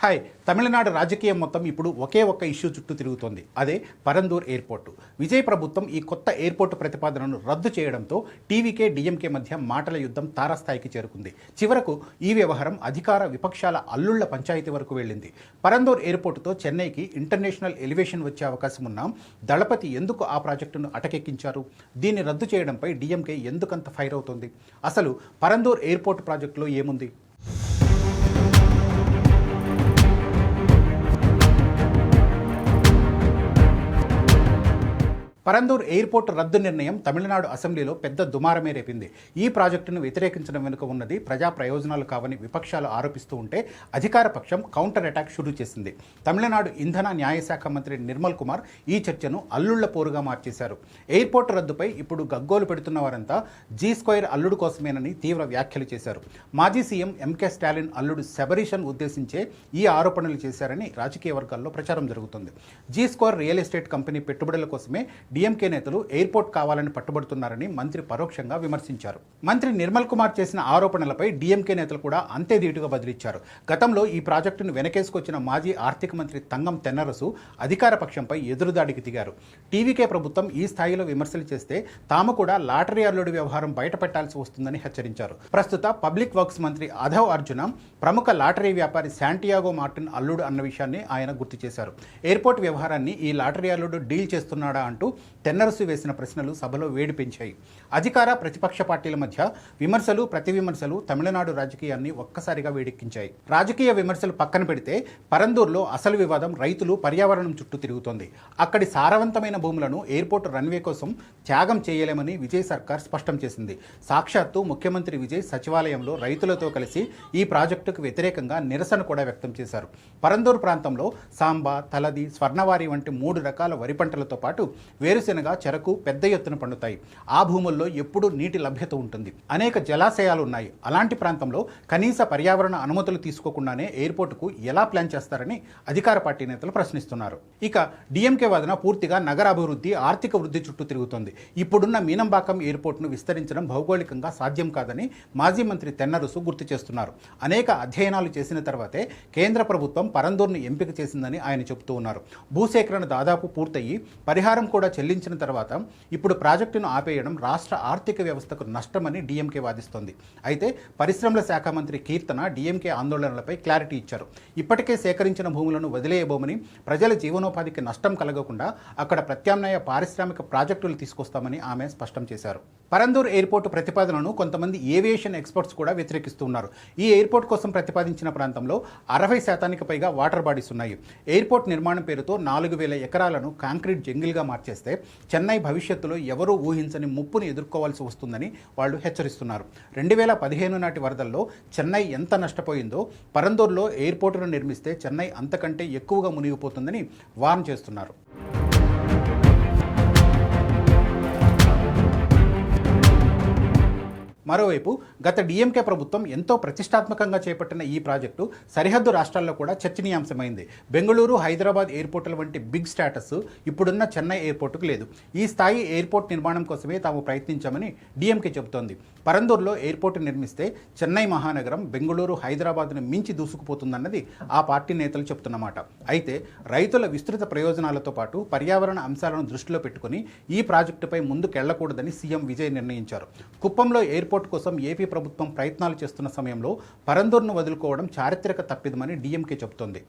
Hi. Tamil Nadu రాజకీయం మొత్తం ఇప్పుడు ఒకే ఒక్క ఇష్యూ చుట్టూ తిరుగుతోంది. అదే పరందూర్ ఎయిర్పోర్టు. విజయ్ ప్రభుత్వం ఈ కొత్త ఎయిర్పోర్టు ప్రతిపాదనను రద్దు చేయడంతో టీవీకే డీఎంకే మధ్య మాటల యుద్ధం తారాస్థాయికి చేరుకుంది. చివరకు ఈ వ్యవహారం అధికార విపక్షాల అల్లుళ్ల పంచాయతీ వరకు వెళ్ళింది. పరందూర్ ఎయిర్పోర్టుతో చెన్నైకి ఇంటర్నేషనల్ ఎలివేషన్ వచ్చే అవకాశం ఉన్నా దళపతి ఎందుకు ఆ ప్రాజెక్టును అటకెక్కించారు? దీన్ని రద్దు చేయడంపై డీఎంకే ఎందుకంత ఫైర్ అవుతోంది? అసలు పరందూర్ ఎయిర్పోర్టు ప్రాజెక్టులో ఏముంది? పరందూర్ ఎయిర్పోర్టు రద్దు నిర్ణయం తమిళనాడు అసెంబ్లీలో పెద్ద దుమారమే రేపింది. ఈ ప్రాజెక్టును వ్యతిరేకించడం వెనుక ఉన్నది ప్రజా ప్రయోజనాలు కావని విపక్షాలు ఆరోపిస్తూ ఉంటే అధికార పక్షం కౌంటర్ అటాక్ షురూ చేసింది. తమిళనాడు ఇంధన న్యాయశాఖ మంత్రి నిర్మల్ కుమార్ ఈ చర్చను అల్లుళ్ల పోరుగా మార్చేశారు. ఎయిర్పోర్టు రద్దుపై ఇప్పుడు గగ్గోలు పెడుతున్న వారంతా G2 అల్లుడు కోసమేనని తీవ్ర వ్యాఖ్యలు చేశారు. మాజీ సీఎం ఎంకే స్టాలిన్ అల్లుడు శబరీషన్ ఉద్దేశించే ఈ ఆరోపణలు చేశారని రాజకీయ వర్గాల్లో ప్రచారం జరుగుతుంది. G2 రియల్ ఎస్టేట్ కంపెనీ పెట్టుబడుల కోసమే డీఎంకే నేతలు ఎయిర్పోర్ట్ కావాలని పట్టుబడుతున్నారని మంత్రి పరోక్షంగా విమర్శించారు. మంత్రి నిర్మల్ కుమార్ చేసిన ఆరోపణలపై డీఎంకే నేతలు కూడా అంతే ధీటుగా బదిలిచ్చారు. గతంలో ఈ ప్రాజెక్టును వెనకేసుకొచ్చిన మాజీ ఆర్థిక మంత్రి తంగం తెన్నరసు అధికార పక్షంపై ఎదురుదాడికి దిగారు. టీవీకే ప్రభుత్వం ఈ స్థాయిలో విమర్శలు చేస్తే తాము కూడా లాటరీ అల్లుడి వ్యవహారం బయటపెట్టాల్సి వస్తుందని హెచ్చరించారు. ప్రస్తుత పబ్లిక్ వర్క్స్ మంత్రి అధవ్ అర్జున ప్రముఖ లాటరీ వ్యాపారి శాంటియాగో మార్టిన్ అల్లుడు అన్న విషయాన్ని ఆయన గుర్తు చేశారు. ఎయిర్పోర్ట్ వ్యవహారాన్ని ఈ లాటరీ అల్లుడు డీల్ చేస్తున్నాడా అంటూ తెన్నరసు వేసిన ప్రశ్నలు సభలో వేడి పెంచాయి. అధికార ప్రతిపక్ష పార్టీల మధ్య విమర్శలు ప్రతి విమర్శలు తమిళనాడు రాజకీయాన్ని ఒక్కసారిగా వేడెక్కించాయి. రాజకీయ విమర్శలు పక్కన పెడితే పరందూర్లో అసలు వివాదం రైతులు పర్యావరణం చుట్టూ తిరుగుతోంది. అక్కడి సారవంతమైన భూములను ఎయిర్పోర్ట్ రన్వే కోసం త్యాగం చేయలేమని విజయ్ సర్కార్ స్పష్టం చేసింది. సాక్షాత్తు ముఖ్యమంత్రి విజయ్ సచివాలయంలో రైతులతో కలిసి ఈ ప్రాజెక్టుకు వ్యతిరేకంగా నిరసన కూడా వ్యక్తం చేశారు. పరందూర్ ప్రాంతంలో సాంబా, తలది, స్వర్ణవారి వంటి 3 రకాల వరి పంటలతో పాటు వేరుశెనగ, చెరకు పెద్ద ఎత్తున పండుతాయి. ఆ భూముల్లో ఎప్పుడూ నీటి లభ్యత ఉంటుంది. అనేక జలాశయాలు ఉన్నాయి. అలాంటి ప్రాంతంలో కనీస పర్యావరణ అనుమతులు తీసుకోకుండానే ఎయిర్పోర్టుకు ఎలా ప్లాన్ చేస్తారని అధికార పార్టీ నేతలు ప్రశ్నిస్తున్నారు. ఇక డీఎంకే వాదన పూర్తిగా నగర అభివృద్ధి, ఆర్థిక వృద్ధి చుట్టూ తిరుగుతోంది. ఇప్పుడున్న మీనంబాకం ఎయిర్పోర్టును విస్తరించడం భౌగోళికంగా సాధ్యం కాదని మాజీ మంత్రి తెన్నరసు గుర్తు చేస్తున్నారు. అనేక అధ్యయనాలు చేసిన తర్వాతే కేంద్ర ప్రభుత్వం పరందూర్ను ఎంపిక చేసిందని ఆయన చెబుతూ ఉన్నారు. భూసేకరణ దాదాపు పూర్తయి పరిహారం కూడా చెల్లించిన తర్వాత ఇప్పుడు ప్రాజెక్టును ఆపేయడం రాష్ట్ర ఆర్థిక వ్యవస్థకు నష్టమని డీఎంకే వాదిస్తోంది. అయితే పరిశ్రమల శాఖ మంత్రి కీర్తన డీఎంకే ఆందోళనలపై క్లారిటీ ఇచ్చారు. ఇప్పటికే సేకరించిన భూములను వదిలేయబోమని, ప్రజల జీవనోపాధికి నష్టం కలగకుండా అక్కడ ప్రత్యామ్నాయ పారిశ్రామిక ప్రాజెక్టులు తీసుకొస్తామని ఆమె స్పష్టం చేశారు. పరందూర్ ఎయిర్పోర్టు ప్రతిపాదనను కొంతమంది ఏవియేషన్ ఎక్స్పర్ట్స్ కూడా వ్యతిరేకిస్తున్నారు. ఈ ఎయిర్పోర్ట్ కోసం ప్రతిపాదించిన ప్రాంతంలో 60% పైగా వాటర్ బాడీస్ ఉన్నాయి. ఎయిర్పోర్ట్ నిర్మాణం పేరుతో 4000 ఎకరాలను కాంక్రీట్ జంగిల్గా మార్చేస్తే చెన్నై భవిష్యత్తులో ఎవరూ ఊహించని ముప్పుని ఎదుర్కోవాల్సి వస్తుందని వాళ్ళు హెచ్చరిస్తున్నారు. 2015 నాటి వరదల్లో చెన్నై ఎంత నష్టపోయిందో పరందూర్లో ఎయిర్పోర్టును నిర్మిస్తే చెన్నై అంతకంటే ఎక్కువగా మునిగిపోతుందని వార్న్ చేస్తున్నారు. మరోవైపు గత డీఎంకే ప్రభుత్వం ఎంతో ప్రతిష్టాత్మకంగా చేపట్టిన ఈ ప్రాజెక్టు సరిహద్దు రాష్ట్రాల్లో కూడా చర్చనీయాంశమైంది. బెంగళూరు, హైదరాబాద్ ఎయిర్పోర్టుల వంటి బిగ్ స్టేటస్ ఇప్పుడున్న చెన్నై ఎయిర్పోర్టుకు లేదు. ఈ స్థాయి ఎయిర్పోర్ట్ నిర్మాణం కోసమే తాము ప్రయత్నించామని డీఎంకే చెబుతోంది. పరందూర్లో ఎయిర్పోర్టు నిర్మిస్తే చెన్నై మహానగరం బెంగళూరు, హైదరాబాద్ను మించి దూసుకుపోతుందన్నది ఆ పార్టీ నేతలు చెబుతున్నమాట. అయితే రైతుల విస్తృత ప్రయోజనాలతో పాటు పర్యావరణ అంశాలను దృష్టిలో పెట్టుకుని ఈ ప్రాజెక్టుపై ముందుకెళ్లకూడదని సీఎం విజయ్ నిర్ణయించారు. కుప్పంలో ఎయిర్పోర్ట్ కోసం ఏపీ ప్రభుత్వం ప్రయత్నాలు చేస్తున్న సమయంలో పరందూర్ను వదులుకోవడం చారిత్రక తప్పిదమని డీఎంకే చెబుతోంది.